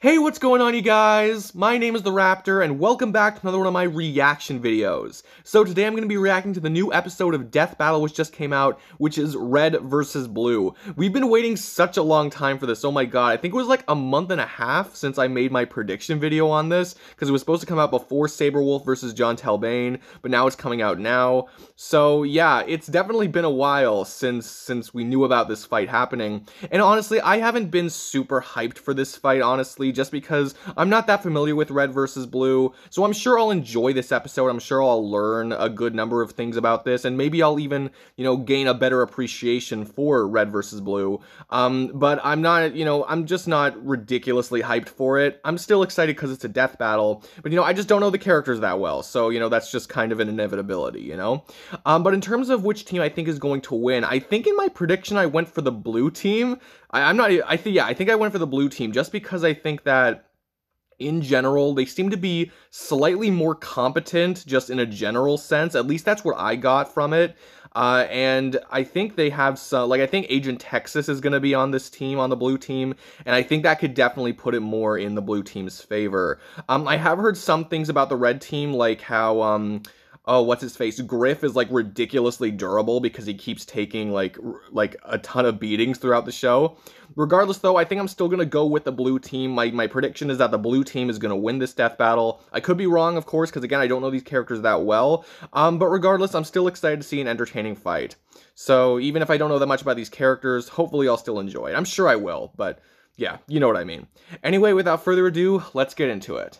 Hey, what's going on, you guys? My name is the Raptor, and welcome back to another one of my reaction videos. So today I'm going to be reacting to the new episode of Death Battle which just came out, which is Red versus Blue. We've been waiting such a long time for this, oh my god. I think it was like a month and a half since I made my prediction video on this, because it was supposed to come out before Saberwolf versus John Talbane, but now it's coming out now. So yeah, it's definitely been a while since we knew about this fight happening. And honestly, I haven't been super hyped for this fight, honestly, just because I'm not that familiar with Red versus Blue, so I'm sure I'll enjoy this episode. I'm sure I'll learn a good number of things about this, and maybe I'll even, gain a better appreciation for Red versus Blue. But I'm not, I'm just not ridiculously hyped for it. I'm still excited because it's a death battle, but I just don't know the characters that well, so, that's just kind of an inevitability, But in terms of which team I think is going to win, I think in my prediction I went for the blue team. I think I went for the blue team just because I think that in general, they seem to be slightly more competent, just in a general sense. At least that's what I got from it. And I think they have some, I think Agent Texas is going to be on this team, on the blue team, and I think that could definitely put it more in the blue team's favor. I have heard some things about the red team, like how, oh, what's his face? Griff is ridiculously durable because he keeps taking like a ton of beatings throughout the show. Regardless, though, I think I'm still gonna go with the blue team. My prediction is that the blue team is gonna win this death battle. I could be wrong, of course, because again, I don't know these characters that well. But regardless, I'm still excited to see an entertaining fight. So even if I don't know that much about these characters, hopefully I'll still enjoy it. I'm sure I will, but yeah, you know what I mean. Anyway, without further ado, let's get into it.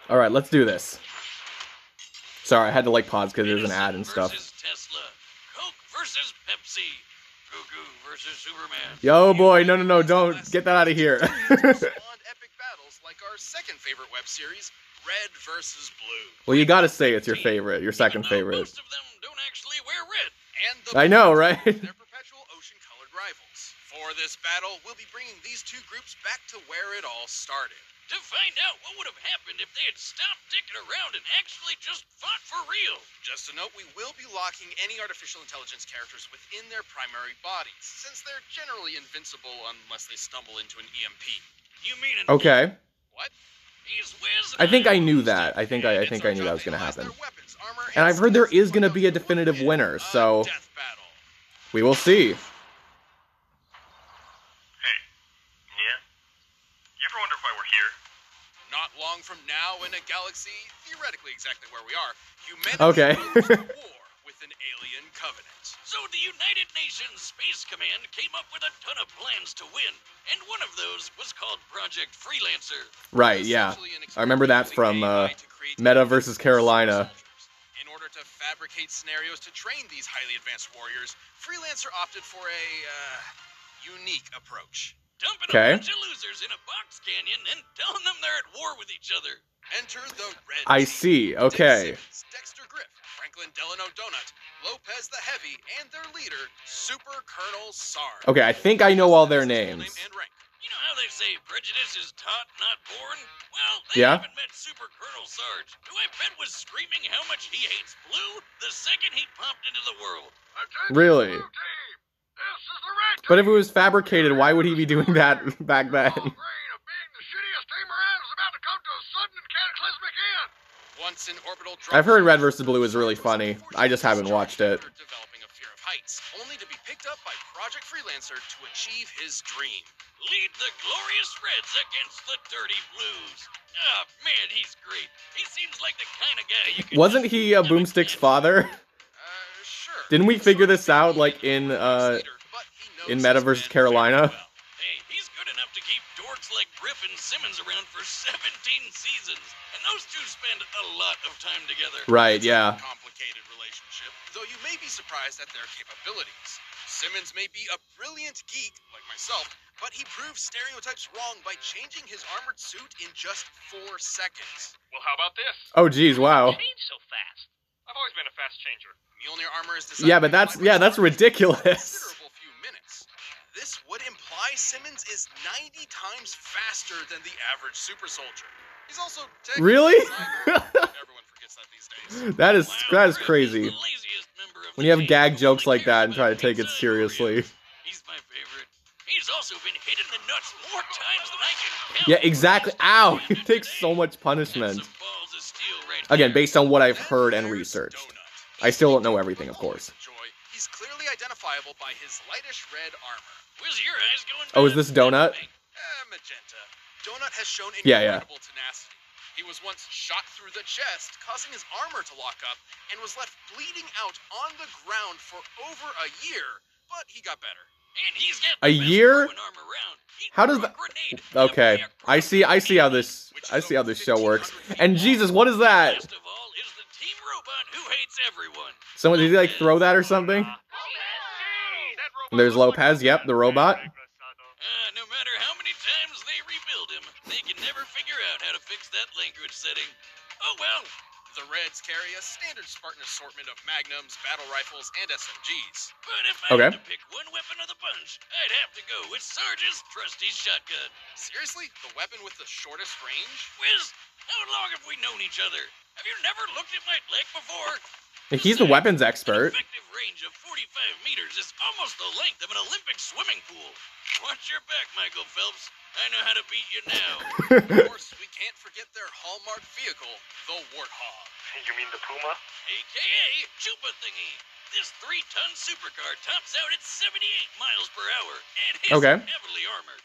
All right, let's do this. Sorry, I had to pause because there's an ad and stuff. Tesla, Coke versus Pepsi, Goku versus Superman. Yo, boy, no, don't get that out of here. Epic battles like our second favorite web series, Red versus Blue. Well, you gotta say it's your favorite, your second favorite. Most of them don't actually wear red. And I know, right? They're perpetual ocean-colored rivals. For this battle, we'll be bringing these two groups back to where it all started. To find out what would have happened if they had stopped dicking around and actually just fought for real. Just a note, we will be locking any artificial intelligence characters within their primary bodies, since they're generally invincible unless they stumble into an EMP. You mean an Okay. What? He's whiz. I think I knew that. I think I knew that was gonna happen. And I've heard there is gonna be a definitive winner, so we will see. Not long from now, in a galaxy theoretically exactly where we are, humanity Okay. goes to war with an alien covenant. So the United Nations Space Command came up with a ton of plans to win, and one of those was called Project Freelancer. Right, yeah. I remember that from Meta versus Carolina. In order to fabricate scenarios to train these highly advanced warriors, Freelancer opted for a unique approach. Dumping a bunch of losers in a box canyon and telling them they're at war with each other. Enter the red I team. see, okay. Dexter Griff, Franklin Delano Donut, Lopez the Heavy, and their leader, Super Colonel Sarge. Okay, I think I know all their names. You know how they say prejudice is taught, not born? Well, they haven't met Super Colonel Sarge, who I bet was screaming how much he hates Blue the second he popped into the world. Really? But if it was fabricated, why would he be doing that back then? Once in orbital, I've heard Red vs. Blue is really funny. I just haven't watched it. Developing a fear of heights, only to be picked up by Project Freelancer to achieve his dream. Lead the glorious Reds against the dirty Blues. Ah, man, he's great. He seems like the kind of guy you can... Wasn't he Boomstick's father? Sure. Didn't we figure this out, in Meta versus Carolina? Hey, he's good enough to keep dorks like Griff and Simmons around for 17 seasons, and those two spend a lot of time together. Right, yeah. Complicated relationship, though you may be surprised at their capabilities. Simmons may be a brilliant geek, like myself, but he proves stereotypes wrong by changing his armored suit in just 4 seconds. Well, how about this? Oh, geez, wow. Change so fast. I've always been a fast changer. Mjolnir armor is designed Yeah, but that's ridiculous. Considerable few minutes. This would imply Simmons is 90 times faster than the average super soldier. He's also really? Everyone forgets that these days. That is crazy. When you have gag jokes like that and try to take it seriously. He's my favorite. He's also also been hit in the nuts more times than I can count. Yeah, exactly. Ow! He takes so much punishment. Some balls of steel right Again, there. based on what I've heard and There's researched. Donut. I still don't know everything, of course. Joy. He's clearly identifiable by his lightish red armor. Where's your eyes going? Oh, is this Donut? Magenta. Donut has shown Yeah. incredible tenacity. He was once shot through the chest, causing his armor to lock up, and was left bleeding out on the ground for over a year, but he got better. And he's got A the best year? throwing arm around. He How does threw a that? grenade. Okay, I see how this show works. And Jesus, what is that? Last of all is the team robot who hates everyone. Someone did he like throw that or something? And there's Lopez. Yep, the robot. No matter how many times they rebuild him, they can never figure out how to fix that language setting. Oh well. The Reds carry a standard Spartan assortment of magnums, battle rifles, and SMGs. But if I Okay. had to pick one weapon of the bunch, I'd have to go with Sarge's trusty shotgun. Seriously? The weapon with the shortest range? Wiz, how long have we known each other? Have you never looked at my leg before? He's the weapons An expert. effective range of 45 meters is almost the length of an Olympic swimming pool. Watch your back, Michael Phelps. I know how to beat you now. Of course, we can't forget their hallmark vehicle, the Warthog. You mean the Puma? AKA Chupa Thingy. This 3-ton supercar tops out at 78 miles per hour and is Okay. heavily armored.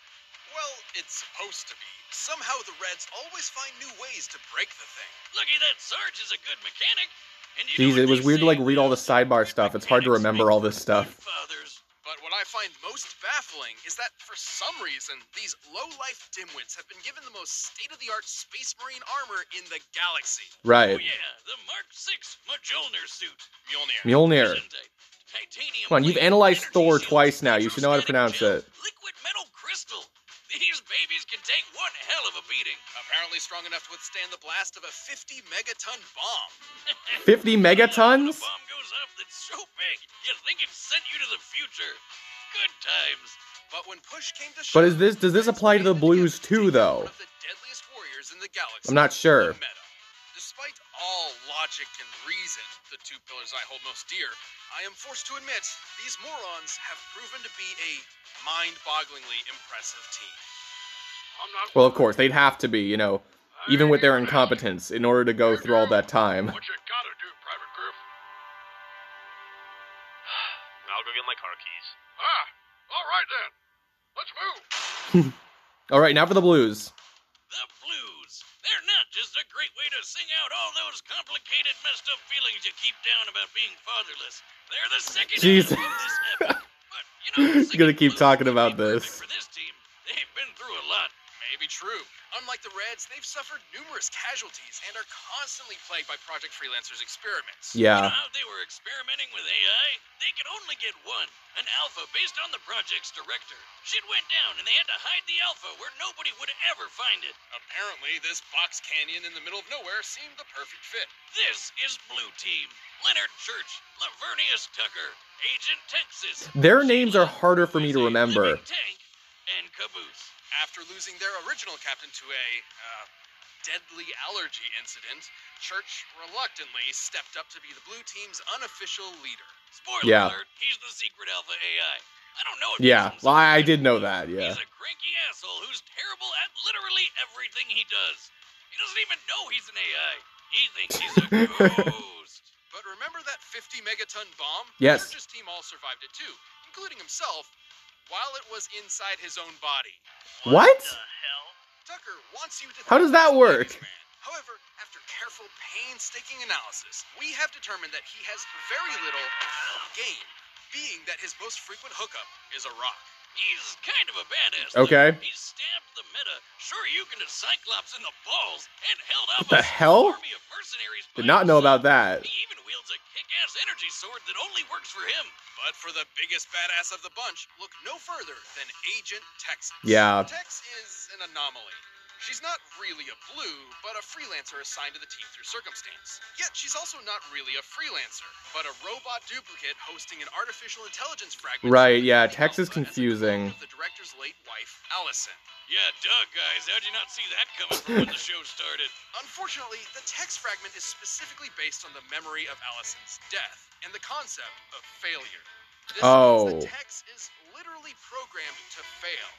Well, it's supposed to be. Somehow the Reds always find new ways to break the thing. Lucky that Sarge is a good mechanic. And you Jeez, know it what was they weird to say, like read all the Will? sidebar stuff. It's hard to Mechanics remember make all this stuff. good fathers. But what I find most baffling is that for some reason, these low-life dimwits have been given the most state-of-the-art Space Marine armor in the galaxy. Right. Oh yeah, the Mark 6 Mjolnir suit. Mjolnir. Mjolnir. Gesundheit. Titanium Come on, you've plate, analyzed energy Thor shields, twice now. You should know how to hydrostatic pronounce gel, it. Liquid metal crystal. These babies can take one hell of a beating. Apparently strong enough to withstand the blast of a 50-megaton bomb. 50 When a megatons? bomb goes off that's so big, you think it sent you to the future. Good times. But when push came to But shove, does this apply to the Blues too, though? One of the deadliest warriors in the galaxy. I'm not sure. the Meta. Despite all logic and reason, the two pillars I hold most dear, I am forced to admit these morons have proven to be a mind-bogglingly impressive team. I'm not. Well, of course, they'd have to be, you know, even with their incompetence, in order to go through all that time. What you gotta do, Private Griff? I'll go get my car keys. All right then. Let's move. All right, now for the Blues. The blues. They're not just a great way to sing out all those complicated, messed up feelings you keep down about being fatherless. They're the second Jesus. half of this epic. But, you know, You're gonna keep blues talking would be about this. perfect for this team. They've been through a lot. Maybe true. Unlike the Reds, they've suffered numerous casualties and are constantly plagued by Project Freelancer's experiments. You know Yeah. how they were experimenting with AI? They could only get one, an alpha based on the project's director. Shit went down and they had to hide the alpha where nobody would ever find it. Apparently, this box canyon in the middle of nowhere seemed the perfect fit. This is Blue Team. Leonard Church, Lavernius Tucker, Agent Texas. Their names are Sheila, harder for me to who is a remember. living tank, and Caboose. After losing their original captain to a deadly allergy incident, Church reluctantly stepped up to be the Blue Team's unofficial leader. Spoiler Yeah. alert, he's the secret alpha AI. I don't know if Yeah, he's well, I did know that, yeah. He's a cranky asshole who's terrible at literally everything he does. He doesn't even know he's an AI. He thinks he's a ghost. But remember that 50-megaton bomb? Yes. Church's team all survived it too, including himself, while it was inside his own body. What? The hell? Tucker wants you to How does that think work? he's a man. However, after careful, painstaking analysis, we have determined that he has very little gain, being that his most frequent hookup is a rock. He's kind of a badass. Okay. Though. He stabbed the Meta, Shoryuken to Cyclops in the balls, and held up What the a hell? army of mercenaries. Did by not know himself. about that. He even wields a kick-ass energy sword that only works for him. But for the biggest badass of the bunch, look no further than Agent Texas. Yeah. Tex is an anomaly. She's not really a blue, but a freelancer assigned to the team through circumstance. Yet she's also not really a freelancer, but a robot duplicate hosting an artificial intelligence fragment. Right, yeah, the Tex is Alpha as a confusing. clone of the director's late wife, Allison. Yeah, Doug, guys, how'd you not see that coming from when the show started? Unfortunately, the Tex fragment is specifically based on the memory of Allison's death and the concept of failure. This means Oh. that Tex is literally literally programmed to fail.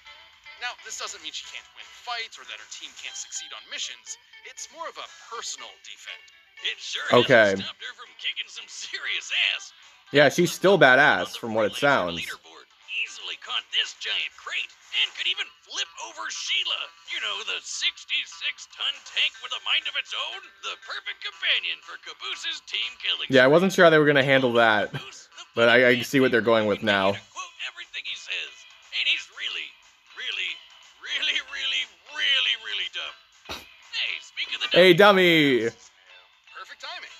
Now, this doesn't mean she can't win fights or that her team can't succeed on missions. It's more of a personal defect. It sure Okay. hasn't stopped her from kicking some serious ass. Yeah, she's still badass from what it sounds. Easily caught this giant crate and could even flip over Sheila. You know, the 66-ton tank with a mind of its own? The perfect companion for Cabooses team killing. Yeah, I wasn't sure how they were going to handle that, but I see what they're going with now. Quote everything he says. And he's really dumb. Hey, speak of the Hey, dummy! Perfect timing.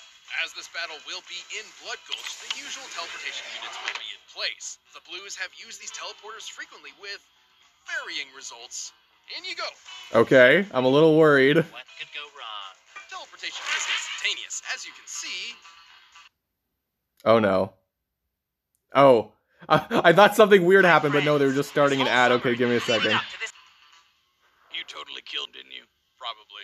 As this battle will be in Blood Gulch, the usual teleportation units will be in place. The Blues have used these teleporters frequently with varying results. In you go. Okay, I'm a little worried. What could go wrong? Teleportation is instantaneous, as you can see. Oh no. Oh. I thought something weird happened, but no, they were just starting an ad. Okay, give me a second. You totally killed, didn't you? Probably.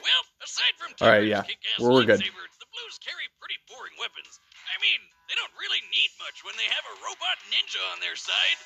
Well, aside from Alright, yeah. We're good. The Blues carry pretty boring weapons. I mean, they don't really need much when they have a robot ninja on their side.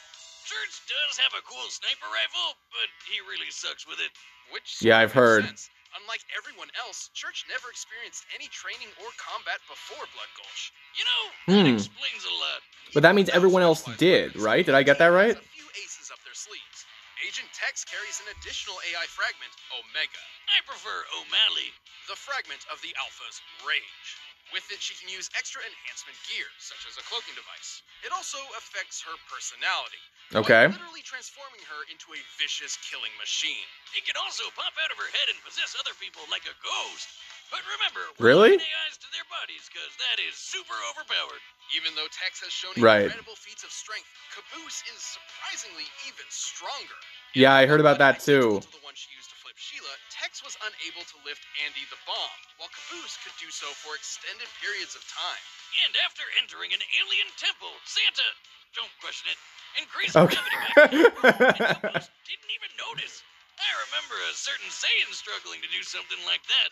Church does have a cool sniper rifle, but he really sucks with it. Which Yeah, I've heard. sense. Unlike everyone else, Church never experienced any training or combat before Blood Gulch. You know, that explains a lot. But that means everyone else did, right? Did I get that right? A few aces up their sleeves. Agent Tex carries an additional AI fragment, Omega. I prefer O'Malley. The fragment of the Alpha's rage. With it, she can use extra enhancement gear, such as a cloaking device. It also affects her personality. Okay. Literally transforming her into a vicious killing machine. He can also pop out of her head and possess other people like a ghost. But remember, Really? AIs to their bodies, because that is super overpowered. Even though Tex has shown Right. incredible feats of strength, Caboose is surprisingly even stronger. Yeah, I heard about that too. To the one she used to flip Sheila, Tex was unable to lift Andy the Bomb, while Caboose could do so for extended periods of time. And after entering an alien temple, Santa, don't question it, increased Okay. gravity by 4, and Caboose didn't even notice. I remember a certain Saiyan struggling to do something like that.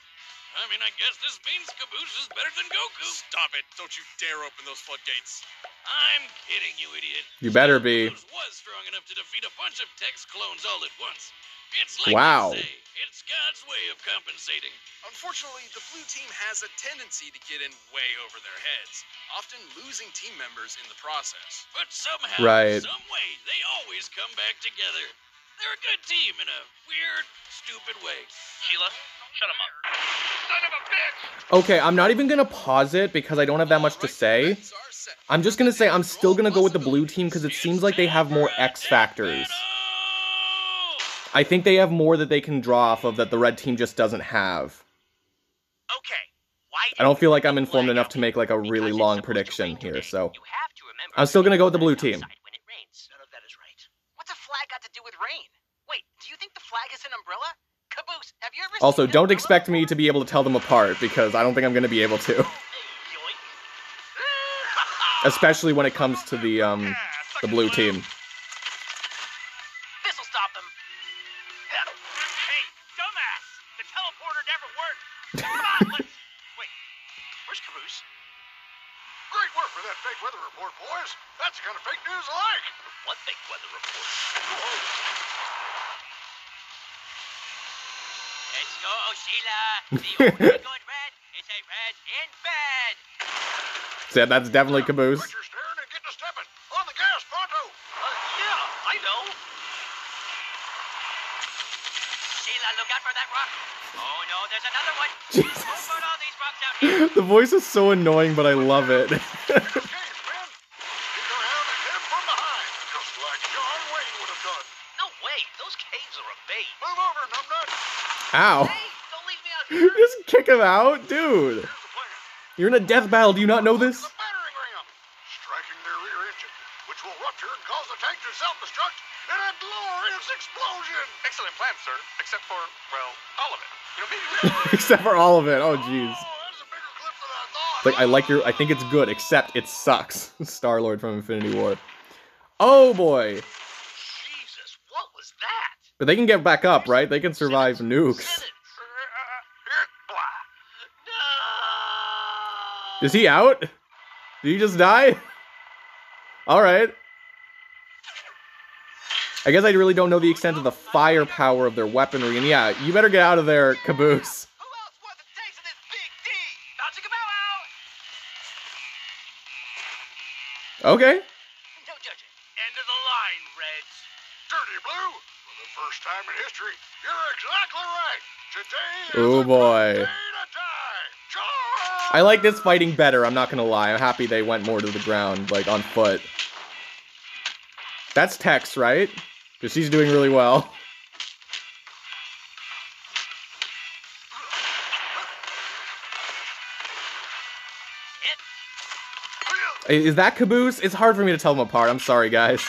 I mean, I guess this means Caboose is better than Goku. Stop it. Don't you dare open those floodgates. I'm kidding, you idiot. You better be. Caboose was strong enough to defeat a bunch of Tex clones all at once. It's like Wow. they say, it's God's way of compensating. Unfortunately, the blue team has a tendency to get in way over their heads, often losing team members in the process. But somehow, Right. some way, they always come back together. They're a good team in a weird, stupid way. Sheila, shut him up. Son of a bitch! Okay, I'm not even gonna pause it because I don't have that much to say. I'm just gonna say I'm still gonna go with the blue team because it seems like they have more X factors. I think they have more that they can draw off of that the red team just doesn't have. Okay. Why I don't feel like I'm informed enough to make like a really long prediction here, so I'm still gonna go with the blue team. When it rains. None of that is right. What's a flag got to do with rain? Wait, do you think the flag is an umbrella? Caboose, have you ever Also, seen an don't umbrella expect me before? to be able to tell them apart because I don't think I'm gonna be able to. Yoink. Especially when it comes to the blue team. This'll stop them. Hey, dumbass! The teleporter never worked. Come on, let's... Wait, where's Caboose? Great work for that fake weather report, boys. That's the kind of fake news I like. What fake weather report? Let's go, Sheila. The only good red is a red in bed. So that's definitely Caboose. Quit your staring and get to stepping. On the gas, pronto. Yeah, I know. Sheila, look out for that rock. Oh no, there's another one. Jesus. Don't put all these rocks out here. The voice is so annoying, but I love it. Caves, men. Stick around and hit him from behind, just like John Wayne would have done. No way, those caves are a bait. Move over, numbnut. Ow. Hey, don't leave me out here. Just kick him out? Dude. Here's the plan. You're in a death battle. Do you not know this? The battering ram, striking their rear engine, which will rupture and cause the tank to self-destruct in a glorious explosion. Excellent plan, sir. Except for, well, all of it. You know, maybe Except for all of it. Oh, jeez. that's a bigger clip than I thought. Like, I think it's good, except it sucks. Star-Lord from Infinity War. Oh, boy. Jesus, what was that? But they can get back up, right? They can survive nukes. No. Is he out? Did he just die? Alright. I guess I really don't know the extent of the firepower of their weaponry, and yeah, you better get out of there, Caboose. Who else wants a taste of this big D? Not to come out. Okay. No judging. End of the line, Reds. Dirty Blue, for the first time in history, you're exactly right. Today is Oh the boy. day to die. Charge! I like this fighting better, I'm not gonna lie. I'm happy they went more to the ground, like on foot. That's Tex, right? Because she's doing really well. Is that Caboose? It's hard for me to tell them apart, I'm sorry guys.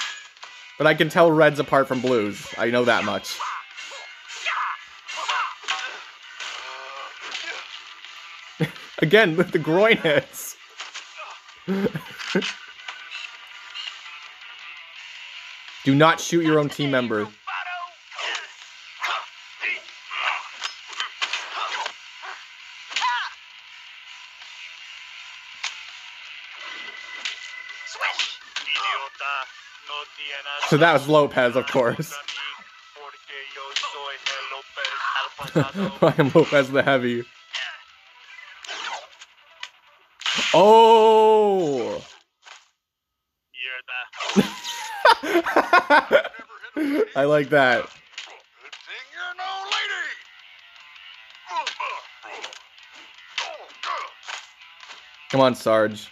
But I can tell Reds apart from Blues. I know that much. Again, with the groin hits. Do not shoot your own team member. So that was Lopez, of course. I am Lopez the Heavy. Oh! I like that. Good thing you're no lady. Come on, Sarge.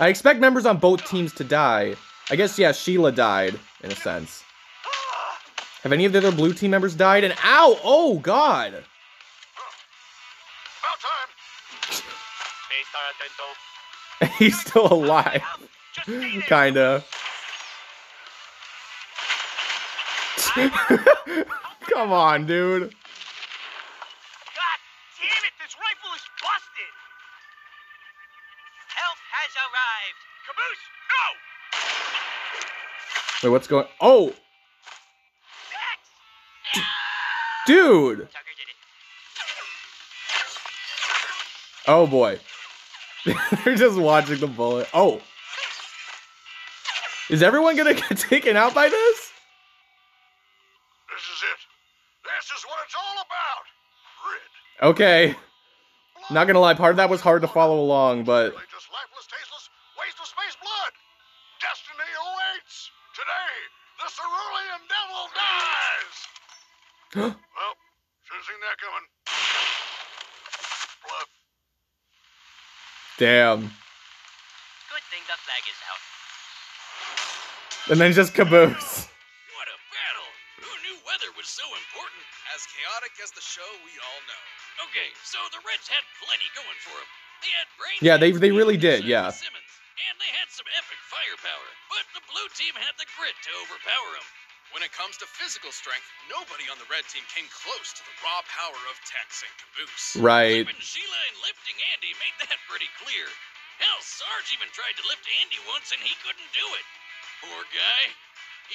I expect members on both teams to die. I guess, yeah, Sheila died, in a sense. Have any of the other blue team members died? And ow! Oh, God! About time. He's still alive. Kinda. Come on, dude. God damn it, this rifle is busted! Help has arrived. Caboose, no! Wait, what's going... Oh! Dude! Tucker did it. Oh, boy. They're just watching the bullet. Oh! Is everyone gonna get taken out by this? This is it. This is what it's all about. Grid. Okay. Not gonna lie, part of that was hard to follow along, but... Really just lifeless, tasteless waste of space blood. Destiny awaits. Today, the cerulean devil dies. Well, should have seen that coming. Blood. Damn. Good thing the flag is out. And then just Caboose. What a battle! Who knew weather was so important? As chaotic as the show, we all know. Okay, so the Reds had plenty going for them. They had brain. Yeah, they really did, yeah. Simmons, and they had some epic firepower. But the blue team had the grit to overpower them. When it comes to physical strength, nobody on the red team came close to the raw power of Tex and Caboose. Right. Flipping Sheila and lifting Andy made that pretty clear. Hell, Sarge even tried to lift Andy once and he couldn't do it. Poor guy.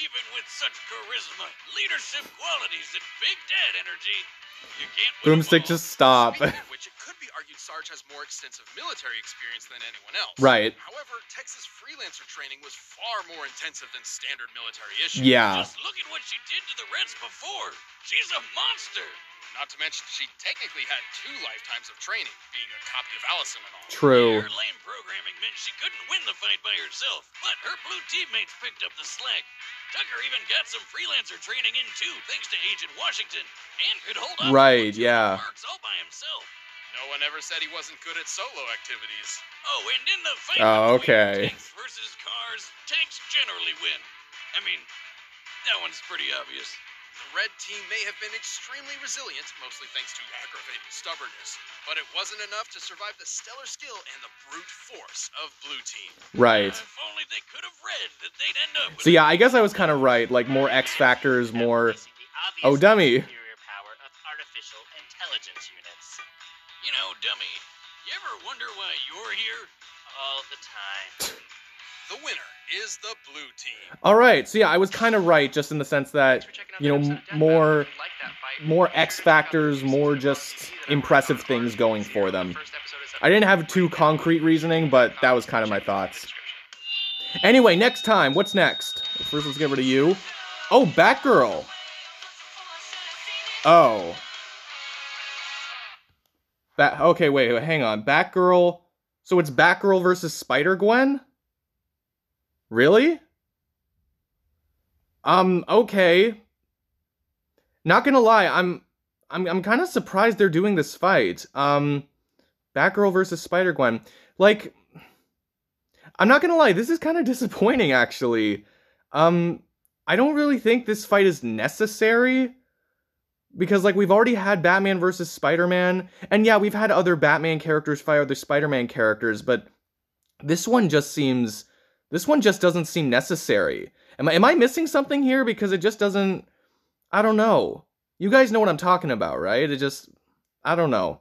Even with such charisma, leadership qualities, and big dad energy, you can't win 'em Broomstick, all. just stop. Speaking of which, it could be argued Sarge has more extensive military experience than anyone else. Right. However, Tex's freelancer training was far more intensive than standard military issues. Yeah. Just look at what she did to the Reds before. She's a monster. Not to mention, she technically had 2 lifetimes of training, being a copy of Allison and all. True. Her lame programming meant she couldn't win the fight by herself, but her blue teammates picked up the slack. Tucker even got some freelancer training in too, thanks to Agent Washington, and could hold up Right, to yeah. marks all by himself. No one ever said he wasn't good at solo activities. Oh, and in the fight Oh, between okay. tanks versus cars, tanks generally win. I mean, that one's pretty obvious. The red team may have been extremely resilient, mostly thanks to aggravating stubbornness, but it wasn't enough to survive the stellar skill and the brute force of blue team. Right. If only they could have read that they'd end up with So yeah, I guess I was kind of right. Like, more X factors, more... Missing the obvious Oh, dummy. superior power of artificial intelligence units. You know, dummy, you ever wonder why you're here? All the time. The winner is the blue team. All right, so yeah, I was kind of right, just in the sense that, you know, more X factors, more just impressive things going for them. I didn't have too concrete reasoning, but that was kind of my thoughts. Anyway, next time, what's next? First, let's get rid of you. Oh, Batgirl. Oh. Okay, wait, hang on. Batgirl. So it's Batgirl versus Spider-Gwen? Really? Okay. Not gonna lie, I'm kind of surprised they're doing this fight. Batgirl versus Spider-Gwen. Like, I'm not gonna lie, this is kind of disappointing, actually. I don't really think this fight is necessary. Because, like, we've already had Batman versus Spider-Man, and yeah, we've had other Batman characters fight other Spider-Man characters, but this one just doesn't seem necessary. Am I missing something here? Because it just doesn't, I don't know. You guys know what I'm talking about, right? I don't know.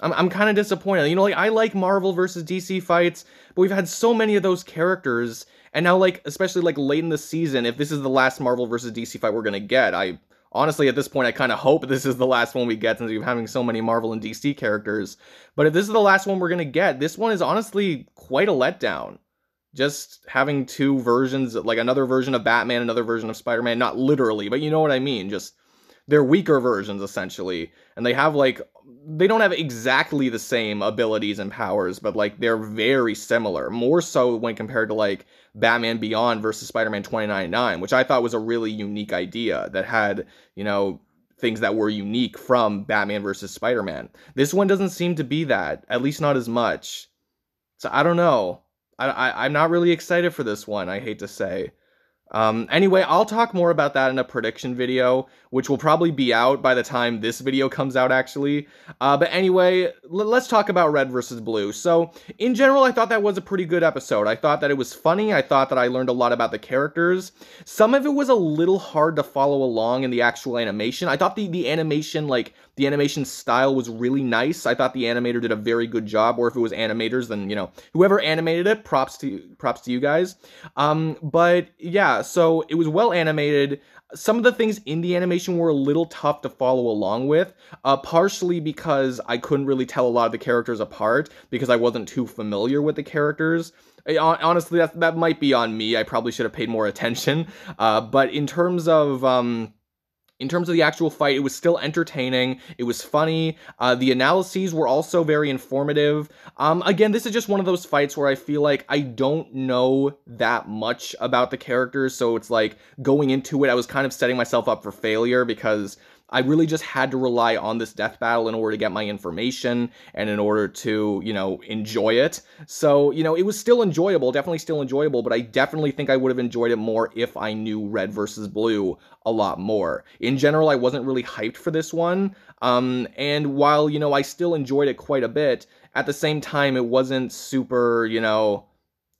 I'm kind of disappointed. You know, like, I like Marvel versus DC fights, but we've had so many of those characters, and now, like, especially, like, late in the season, if this is the last Marvel versus DC fight we're gonna get, honestly, at this point, I kind of hope this is the last one we get since we're having so many Marvel and DC characters. But if this is the last one we're going to get, this one is honestly quite a letdown. Just having two versions, like another version of Batman, another version of Spider-Man, not literally, but you know what I mean. Just, they're weaker versions, essentially. And they have, like, they don't have exactly the same abilities and powers, but, like, they're very similar. More so when compared to, like, Batman Beyond versus Spider-Man 2099, which I thought was a really unique idea that had, you know, things that were unique from Batman versus Spider-Man. This one doesn't seem to be that, at least not as much. So I don't know. I'm not really excited for this one, I hate to say. Anyway, I'll talk more about that in a prediction video, which will probably be out by the time this video comes out, actually. But anyway, let's talk about Red versus Blue. So, in general, I thought that was a pretty good episode. I thought that it was funny. I thought that I learned a lot about the characters. Some of it was a little hard to follow along in the actual animation. I thought the animation, like, the animation style was really nice. I thought the animator did a very good job, or if it was animators, then, you know, whoever animated it, props to you guys. But, yeah, so it was well animated. Some of the things in the animation were a little tough to follow along with, partially because I couldn't really tell a lot of the characters apart, because I wasn't too familiar with the characters. Honestly, that might be on me. I probably should have paid more attention. But in terms of the actual fight, it was still entertaining. It was funny. The analyses were also very informative. Again, this is just one of those fights where I feel like I don't know that much about the characters, so it's like, going into it, I was kind of setting myself up for failure, because I really just had to rely on this death battle in order to get my information and in order to, you know, enjoy it. So, you know, it was still enjoyable, definitely still enjoyable, but I definitely think I would have enjoyed it more if I knew Red versus Blue a lot more. In general, I wasn't really hyped for this one, and while, you know, I still enjoyed it quite a bit, at the same time, it wasn't super, you know,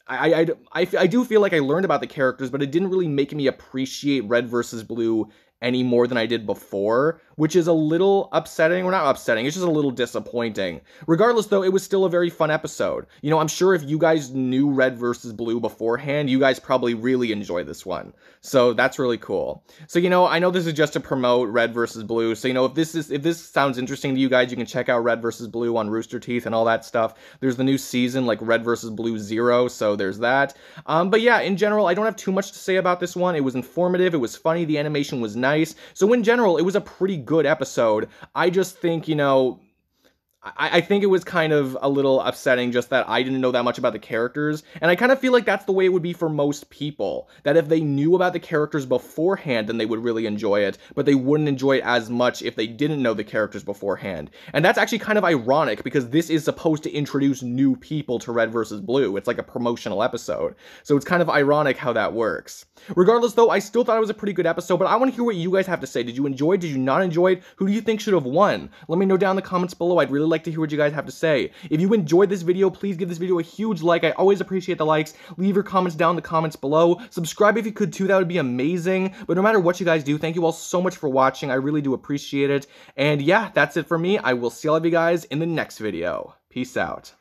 I do feel like I learned about the characters, but it didn't really make me appreciate Red versus Blue any more than I did before, which is a little upsetting, or not upsetting, it's just a little disappointing. Regardless, though, it was still a very fun episode. You know, I'm sure if you guys knew Red versus Blue beforehand, you guys probably really enjoy this one. So that's really cool. So, you know, I know this is just to promote Red versus Blue, so, you know, if this sounds interesting to you guys, you can check out Red versus Blue on Rooster Teeth and all that stuff. There's the new season, like Red versus Blue 0, so there's that. But yeah, in general, I don't have too much to say about this one. It was informative, it was funny, the animation was nice. So in general, it was a pretty good episode. I just think, you know, I think it was kind of a little upsetting just that I didn't know that much about the characters, and I kind of feel like that's the way it would be for most people, that if they knew about the characters beforehand, then they would really enjoy it, but they wouldn't enjoy it as much if they didn't know the characters beforehand. And that's actually kind of ironic, because this is supposed to introduce new people to Red versus Blue. It's like a promotional episode, so it's kind of ironic how that works. Regardless, though, I still thought it was a pretty good episode, but I want to hear what you guys have to say. Did you enjoy it? Did you not enjoy it? Who do you think should have won? Let me know down in the comments below. I'd really like to hear what you guys have to say. If you enjoyed this video, please give this video a huge like. I always appreciate the likes. Leave your comments down in the comments below. Subscribe if you could too, that would be amazing. But no matter what you guys do, thank you all so much for watching. I really do appreciate it. And yeah, that's it for me. I will see all of you guys in the next video. Peace out.